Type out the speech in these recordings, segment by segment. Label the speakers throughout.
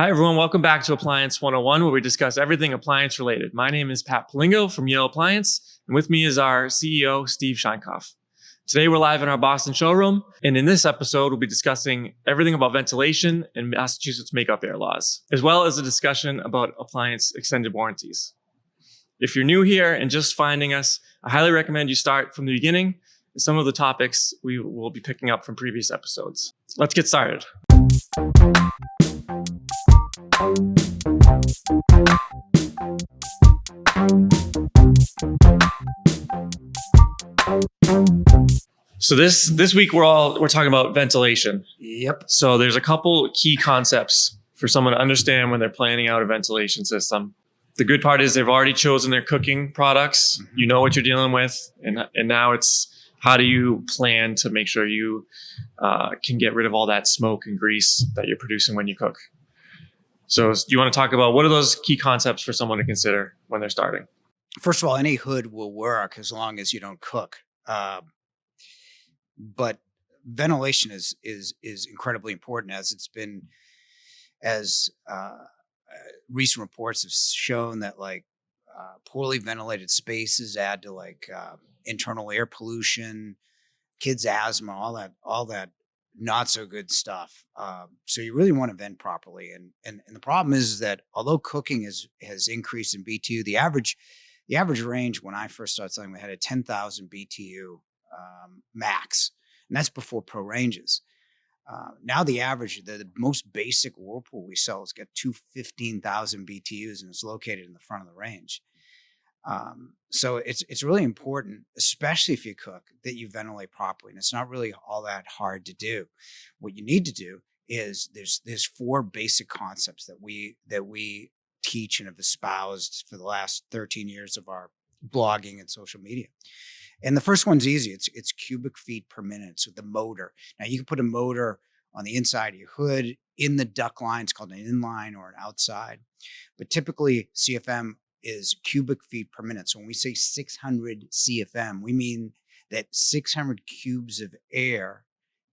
Speaker 1: Hi, everyone. Welcome back to Appliance 101, where we discuss everything appliance related. My name is Pat Palingo from Yale Appliance, and with me is our CEO, Steve Scheinkoff. Today, we're live in our Boston showroom, and in this episode, we'll be discussing everything about ventilation and Massachusetts makeup air laws, as well as a discussion about appliance extended warranties. If you're new here and just finding us, I highly recommend you start from the beginning with some of the topics we will be picking up from previous episodes. Let's get started. So this week we're talking about ventilation.
Speaker 2: Yep.
Speaker 1: So there's a couple key concepts for someone to understand when they're planning out a ventilation system. The good part is they've already chosen their cooking products. You know what you're dealing with, and now it's how do you plan to make sure you can get rid of all that smoke and grease that you're producing when you cook. So do you want to talk about what are those key concepts for someone to consider when they're starting?
Speaker 2: First of all, any hood will work as long as you don't cook. But ventilation is incredibly important, as recent reports have shown that poorly ventilated spaces add to internal air pollution, kids' asthma, all that not so good stuff. So you really want to vent properly. And the problem is that although cooking has increased in BTU, the average range when I first started selling, we had a 10,000 BTU max, and that's before pro ranges. Now the average, the most basic Whirlpool we sell has got 15,000 BTUs, and it's located in the front of the range. So it's really important, especially if you cook, that you ventilate properly. And it's not really all that hard to do. What you need to do is there's four basic concepts that we teach and have espoused for the last 13 years of our blogging and social media. And the first one's easy. It's cubic feet per minute. So the motor. Now you can put a motor on the inside of your hood in the duct line. It's called an inline or an outside. But typically CFM is cubic feet per minute. So when we say 600 CFM, we mean that 600 cubes of air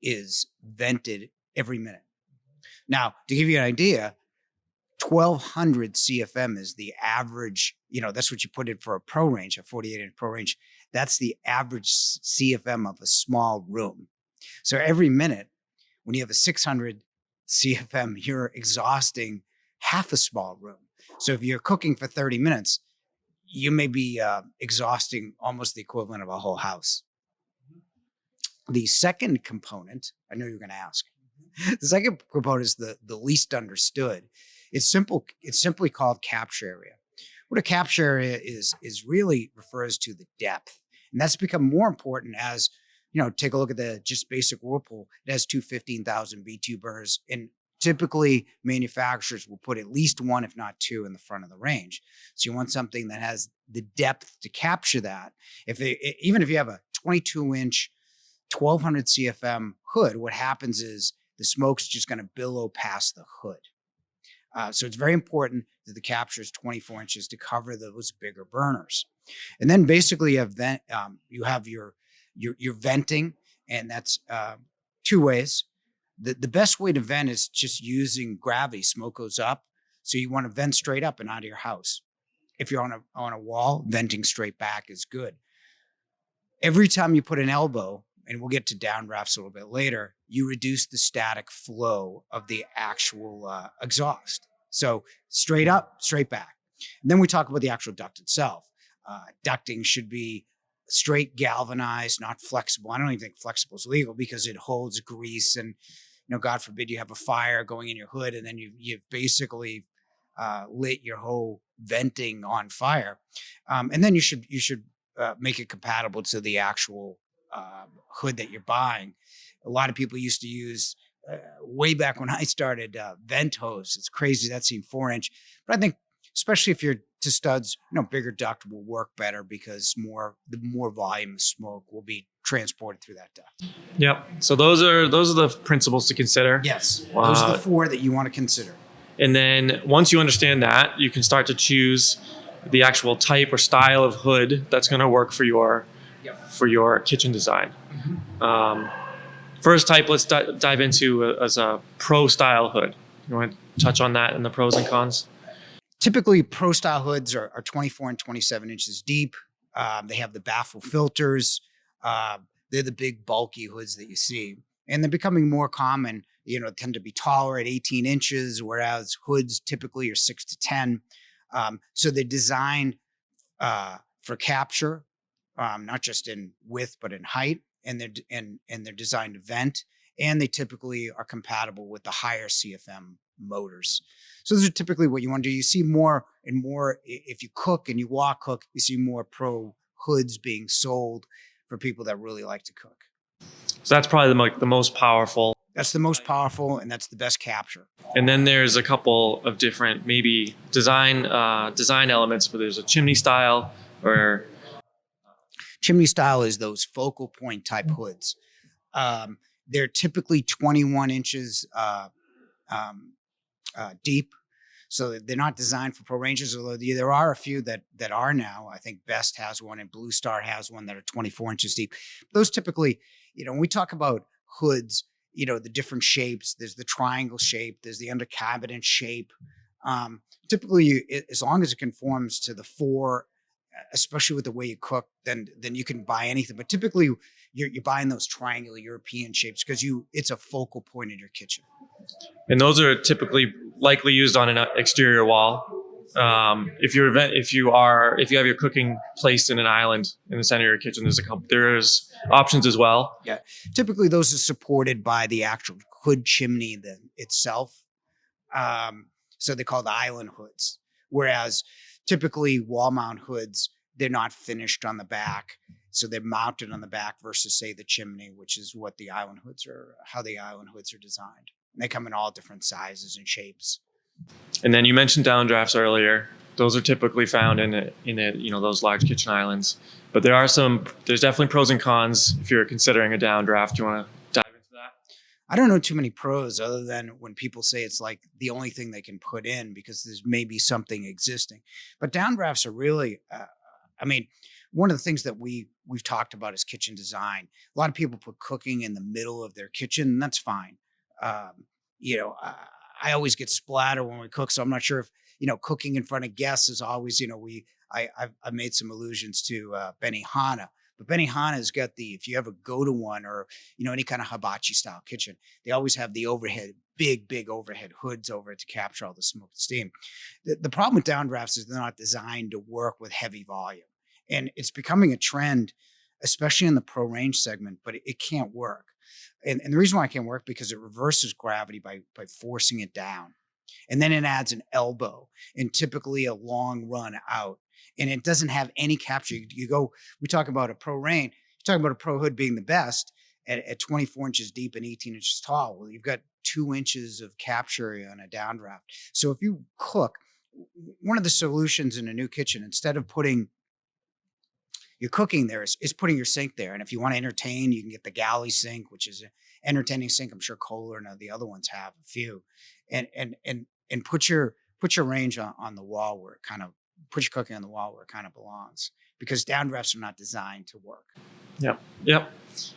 Speaker 2: is vented every minute. Now, to give you an idea, 1,200 CFM is the average, that's what you put in for a pro range, a 48-inch pro range. That's the average CFM of a small room. So every minute, when you have a 600 CFM, you're exhausting half a small room. So if you're cooking for 30 minutes, you may be exhausting almost the equivalent of a whole house. The second component, I know you're going to ask. The second component is the least understood. It's simple. It's simply called capture area. What a capture area is really refers to the depth. And that's become more important as, take a look at the just basic Whirlpool. It has two 15,000 BTU burners, and typically manufacturers will put at least one, if not two, in the front of the range. So you want something that has the depth to capture that. Even if you have a 22-inch, 1,200 CFM hood, what happens is the smoke's just going to billow past the hood. So it's very important that the capture is 24 inches to cover those bigger burners. And then basically you have your venting, and that's two ways. The best way to vent is just using gravity. Smoke goes up, so you want to vent straight up and out of your house. If you're on a wall, venting straight back is good. Every time you put an elbow, and we'll get to downdrafts a little bit later, you reduce the static flow of the actual exhaust. So straight up, straight back. And then we talk about the actual duct itself. Ducting should be straight galvanized, not flexible. I don't even think flexible is legal because it holds grease, and God forbid you have a fire going in your hood, and then you've basically lit your whole venting on fire. And then you should make it compatible to the actual hood that you're buying. A lot of people used to use way back when I started vent hose. It's crazy that seemed 4-inch, but I think especially if you're to studs, bigger duct will work better because the more volume of smoke will be transported through that duct.
Speaker 1: Yep. So those are the principles to consider.
Speaker 2: Yes, those are the four that you want to consider. And
Speaker 1: then once you understand that, you can start to choose the actual type or style of hood that's going to work for your kitchen design. Mm-hmm. First type, let's dive into as a pro style hood. You want to touch on that and the pros and cons?
Speaker 2: Typically, pro style hoods are 24 and 27 inches deep. They have the baffle filters. They're the big bulky hoods that you see, and they're becoming more common. Tend to be taller at 18 inches, whereas hoods typically are 6 to 10. So they're designed for capture, not just in width but in height, and they're designed to vent, and they typically are compatible with the higher CFM motors. So those are typically what you want to do. You see more and more if you cook and you walk cook. You see more pro hoods being sold for people that really like to cook.
Speaker 1: So that's probably the most powerful.
Speaker 2: That's the most powerful, and that's the best capture.
Speaker 1: And then there's a couple of different maybe design elements, but there's a chimney style or
Speaker 2: chimney style is those focal point type hoods. They're typically 21 inches deep. So they're not designed for pro rangers, although there are a few that are now. I think Best has one and Blue Star has one that are 24 inches deep. Those typically, when we talk about hoods, the different shapes, there's the triangle shape, there's the under cabinet shape. Typically, as long as it conforms to the four, especially with the way you cook, then you can buy anything. But typically, you're buying those triangular European shapes because it's a focal point in your kitchen.
Speaker 1: And those are typically likely used on an exterior wall. If you have your cooking placed in an island in the center of your kitchen, there's options as well.
Speaker 2: Yeah, typically those are supported by the actual hood chimney itself. So they're called island hoods. Whereas typically wall mount hoods, they're not finished on the back, so they're mounted on the back versus say the chimney, which is what the island hoods are. How the island hoods are designed. And they come in all different sizes and shapes.
Speaker 1: And then you mentioned downdrafts earlier. Those are typically found in those large kitchen islands. But there's definitely pros and cons if you're considering a downdraft. Do you want to dive into that?
Speaker 2: I don't know too many pros other than when people say it's like the only thing they can put in because there's maybe something existing. But downdrafts are really, one of the things that we've talked about is kitchen design. A lot of people put cooking in the middle of their kitchen, and that's fine. I always get splatter when we cook, so I'm not sure if cooking in front of guests is always I've made some allusions to Benihana, but Benihana's got if you ever go to one or any kind of hibachi style kitchen, they always have the big overhead hoods over it to capture all the smoke and steam. The problem with downdrafts is they're not designed to work with heavy volume, and it's becoming a trend, especially in the pro range segment, but it can't work. And the reason why it can't work because it reverses gravity by forcing it down. And then it adds an elbow and typically a long run out. And it doesn't have any capture. We talk about a pro range, you talk about a pro hood being the best at 24 inches deep and 18 inches tall. Well, you've got 2 inches of capture on a downdraft. So if you cook, one of the solutions in a new kitchen, instead of putting your cooking there is putting your sink there. And if you want to entertain, you can get the galley sink, which is an entertaining sink. I'm sure Kohler and the other ones have a few. And put your range on the wall where it kind of put your cooking on the wall where it kind of belongs, because downdrafts are not designed to work.
Speaker 1: Yep.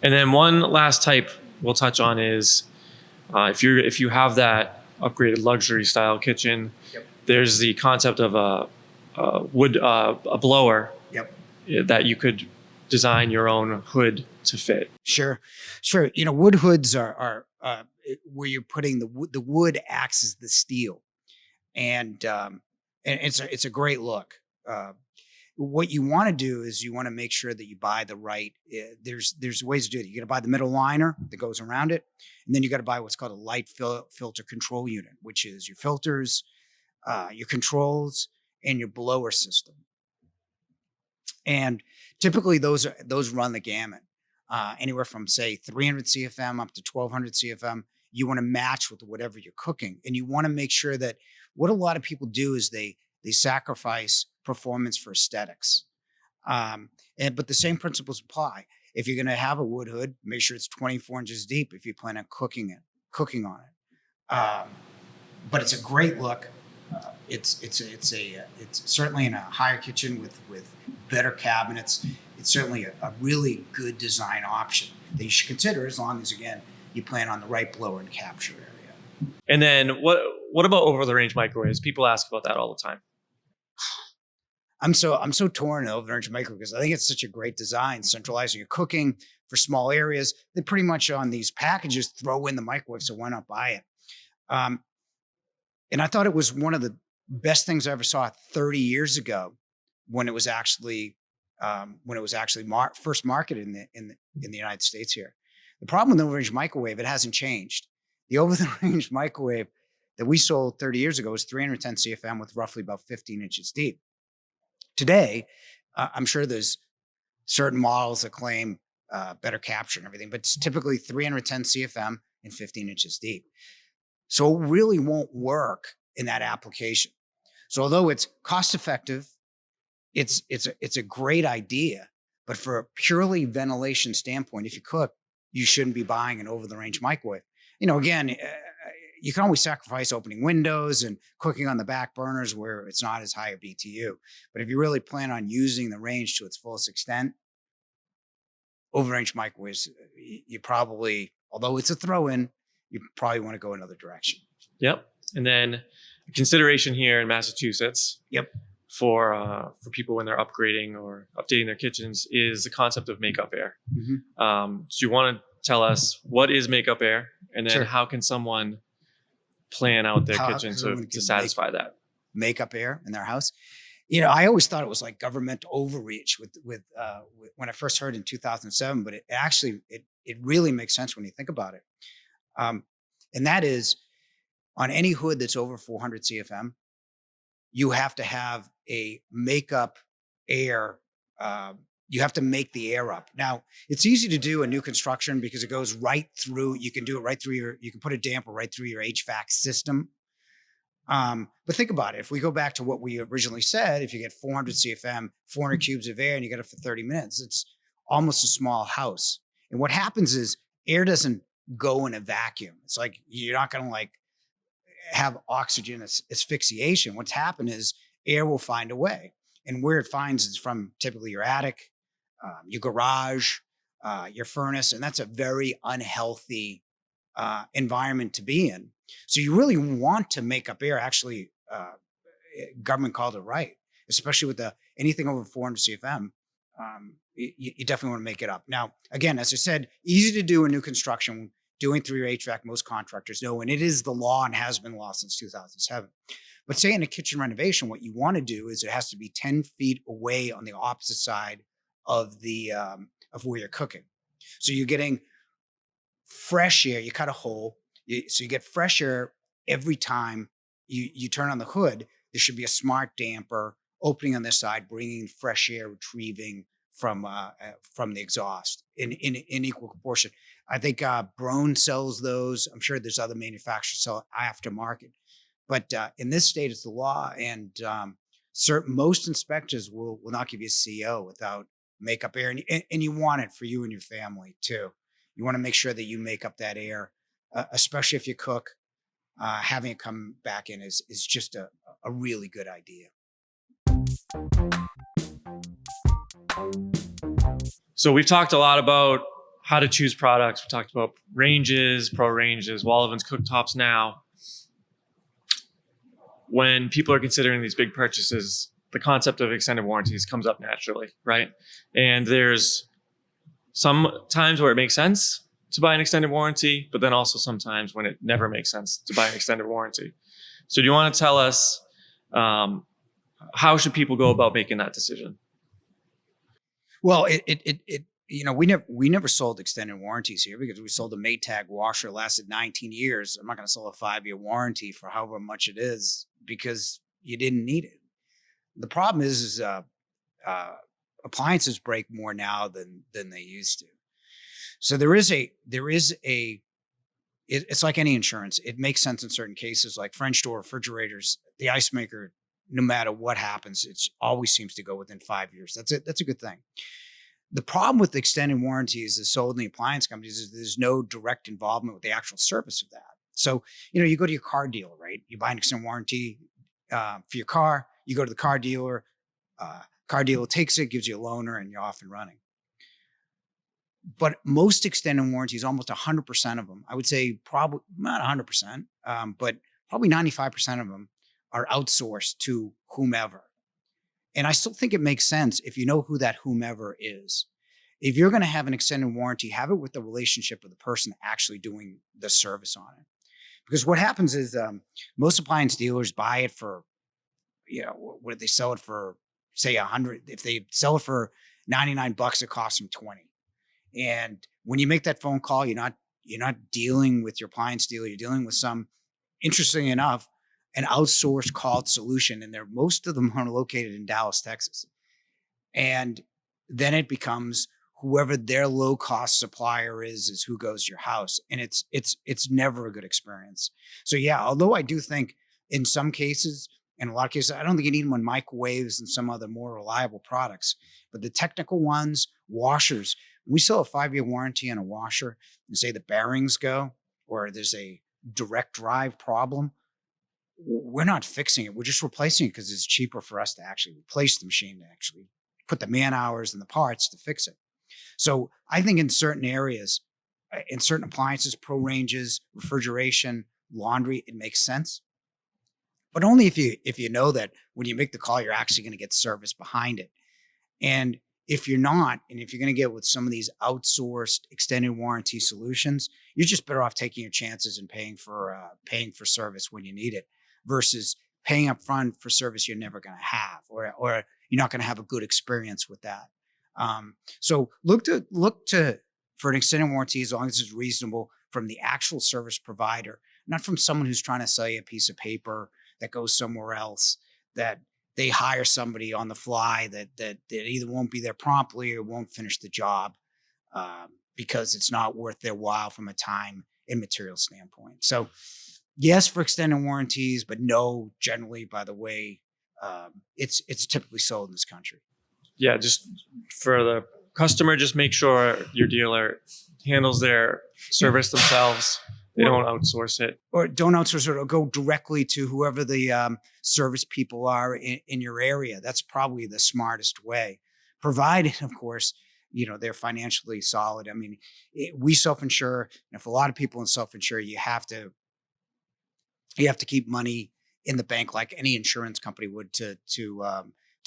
Speaker 1: And then one last type we'll touch on is if you have that upgraded luxury style kitchen, there's the concept of a blower. That you could design your own hood to fit.
Speaker 2: Sure. Wood hoods are where you're putting the wood acts as the steel, and it's a great look. What you want to do is you want to make sure that you buy the right. There's ways to do it. You got to buy the middle liner that goes around it, and then you got to buy what's called a light filter control unit, which is your filters, your controls, and your blower system. And typically those run the gamut, anywhere from say 300 CFM up to 1200 CFM. You want to match with whatever you're cooking, and you want to make sure that what a lot of people do is they sacrifice performance for aesthetics. But the same principles apply. If you're going to have a wood hood, make sure it's 24 inches deep if you plan on cooking on it. But it's a great look. It's certainly in a higher kitchen with better cabinets. It's certainly a really good design option that you should consider, as long as, again, you plan on the right blower and capture area.
Speaker 1: And then what about over the range microwaves? People ask about that all the time.
Speaker 2: I'm so torn over the range microwave because I think it's such a great design, centralizing your cooking for small areas. They pretty much on these packages throw in the microwave, so why not buy it? Um, and I thought it was one of the best things I ever saw 30 years ago when it was actually first marketed in the United States here. The problem with the over-the-range microwave, it hasn't changed. The over-the-range microwave that we sold 30 years ago was 310 CFM with roughly about 15 inches deep. Today, I'm sure there's certain models that claim better capture and everything, but it's typically 310 CFM and 15 inches deep. So it really won't work in that application. So although it's cost effective, it's a great idea, but for a purely ventilation standpoint, if you cook, you shouldn't be buying an over-the-range microwave. Again, you can always sacrifice opening windows and cooking on the back burners where it's not as high a BTU. But if you really plan on using the range to its fullest extent, over-range microwaves, you probably, although it's a throw-in, you probably want to go another direction.
Speaker 1: Yep. And then a consideration here in Massachusetts.
Speaker 2: Yep.
Speaker 1: For people when they're upgrading or updating their kitchens is the concept of makeup air.
Speaker 2: Mm-hmm.
Speaker 1: So you want to tell us what is makeup air, and then
Speaker 2: Sure.
Speaker 1: how can someone plan out their kitchen to satisfy that?
Speaker 2: Makeup air in their house. I always thought it was like government overreach with when I first heard in 2007, but it really makes sense when you think about it. And that is on any hood that's over 400 CFM, you have to have a makeup air. You have to make the air up. Now, it's easy to do a new construction because it goes right through. You can do it right through you can put a damper right through your HVAC system. But think about it. If we go back to what we originally said, if you get 400 CFM, 400 cubes of air, and you get it for 30 minutes, it's almost a small house. And what happens is air doesn't go in a vacuum. It's like you're not going to have oxygen asphyxiation. What's happened is air will find a way. And where it finds is from typically your attic, your garage, your furnace. And that's a very unhealthy environment to be in. So you really want to make up air. Actually, government called it right, especially with anything over 400 CFM. You definitely want to make it up. Now, again, as I said, easy to do in new construction, doing through your HVAC, most contractors know, and it is the law and has been law since 2007. But say in a kitchen renovation, what you want to do is it has to be 10 feet away on the opposite side of of where you're cooking. So you're getting fresh air. You cut a hole, so you get fresh air every time you turn on the hood. There should be a smart damper opening on this side, bringing fresh air, retrieving from the exhaust in equal proportion. I think Brown sells those. I'm sure there's other manufacturers sell aftermarket, but in this state, it's the law, and most inspectors will not give you a CO without makeup air, and you want it for you and your family too. You want to make sure that you make up that air, especially if you cook. Having it come back in is just a really good idea.
Speaker 1: So we've talked a lot about how to choose products. We talked about ranges, pro ranges, wall ovens, cooktops. Now, when people are considering these big purchases, the concept of extended warranties comes up naturally, right? And there's some times where it makes sense to buy an extended warranty, but then also sometimes when it never makes sense to buy an extended warranty. So do you want to tell us how should people go about making that decision?
Speaker 2: Well, we never sold extended warranties here because we sold a Maytag washer, lasted 19 years. I'm not going to sell a 5-year warranty for however much it is because you didn't need it. The problem is appliances break more now than they used to. So it's like any insurance. It makes sense in certain cases, like French door refrigerators, the ice maker. No matter what happens, it always seems to go within 5 years. That's a good thing. The problem with extended warranties is sold in the appliance companies is there's no direct involvement with the actual service of that. So, you go to your car dealer, right? You buy an extended warranty for your car. You go to the car dealer. Car dealer takes it, gives you a loaner, and you're off and running. But most extended warranties, almost 100% of them, I would say probably not 100%, but probably 95% of them are outsourced to whomever. And I still think it makes sense if you know who that whomever is. If you're going to have an extended warranty, have it with the relationship of the person actually doing the service on it. Because what happens is most appliance dealers buy it for, what they sell it for, say 100. If they sell it for $99, it costs them 20. And when you make that phone call, you're not dealing with your appliance dealer. You're dealing with some, interesting enough, an outsourced called solution. And most of them are located in Dallas, Texas. And then it becomes whoever their low cost supplier is who goes to your house. And it's never a good experience. So yeah, although I do think in some cases, in a lot of cases, I don't think you need them on microwaves and some other more reliable products, but the technical ones, washers, we sell a 5-year warranty on a washer and say the bearings go, or there's a direct drive problem. We're not fixing it. We're just replacing it because it's cheaper for us to actually replace the machine, to actually put the man hours and the parts to fix it. So I think in certain areas, in certain appliances, pro ranges, refrigeration, laundry, it makes sense. But only if you know that when you make the call, you're actually going to get service behind it. And if you're not, and if you're going to get with some of these outsourced extended warranty solutions, you're just better off taking your chances and paying for service when you need it, versus paying up front for service you're never going to have, or you're not going to have a good experience with that. So look for an extended warranty as long as it's reasonable from the actual service provider, not from someone who's trying to sell you a piece of paper that goes somewhere else, that they hire somebody on the fly that either won't be there promptly or won't finish the job because it's not worth their while from a time and material standpoint. So yes, for extended warranties, but no, generally, by the way, it's typically sold in this country.
Speaker 1: Yeah, just for the customer, just make sure your dealer handles their service themselves. They don't outsource it.
Speaker 2: Or don't outsource it, or go directly to whoever the service people are in your area. That's probably the smartest way, provided, of course, they're financially solid. I mean, we self-insure, and if a lot of people in self-insure, you have to keep money in the bank like any insurance company would to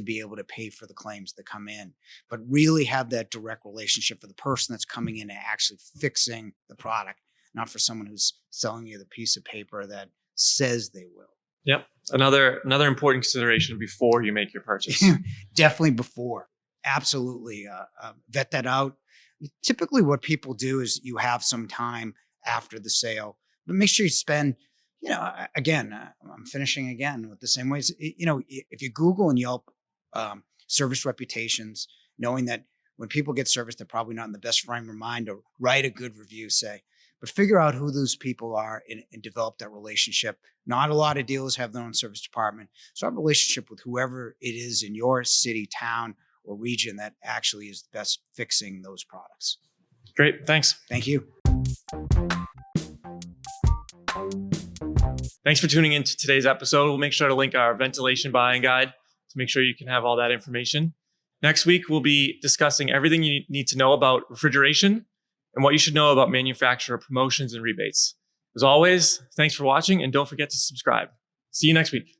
Speaker 2: be able to pay for the claims that come in, but really have that direct relationship for the person that's coming in and actually fixing the product, not for someone who's selling you the piece of paper that says they will.
Speaker 1: Yep. Another important consideration before you make your purchase.
Speaker 2: Definitely before. Absolutely. Vet that out. Typically what people do is you have some time after the sale, but make sure you spend, again, I'm finishing again with the same ways. If you Google and Yelp service reputations, knowing that when people get service, they're probably not in the best frame of mind to write a good review, say, but figure out who those people are and develop that relationship. Not a lot of dealers have their own service department. So have a relationship with whoever it is in your city, town, or region that actually is the best fixing those products.
Speaker 1: Great. Thanks.
Speaker 2: Thank you.
Speaker 1: Thanks for tuning into today's episode. We'll make sure to link our ventilation buying guide to make sure you can have all that information. Next week, we'll be discussing everything you need to know about refrigeration and what you should know about manufacturer promotions and rebates. As always, thanks for watching, and don't forget to subscribe. See you next week.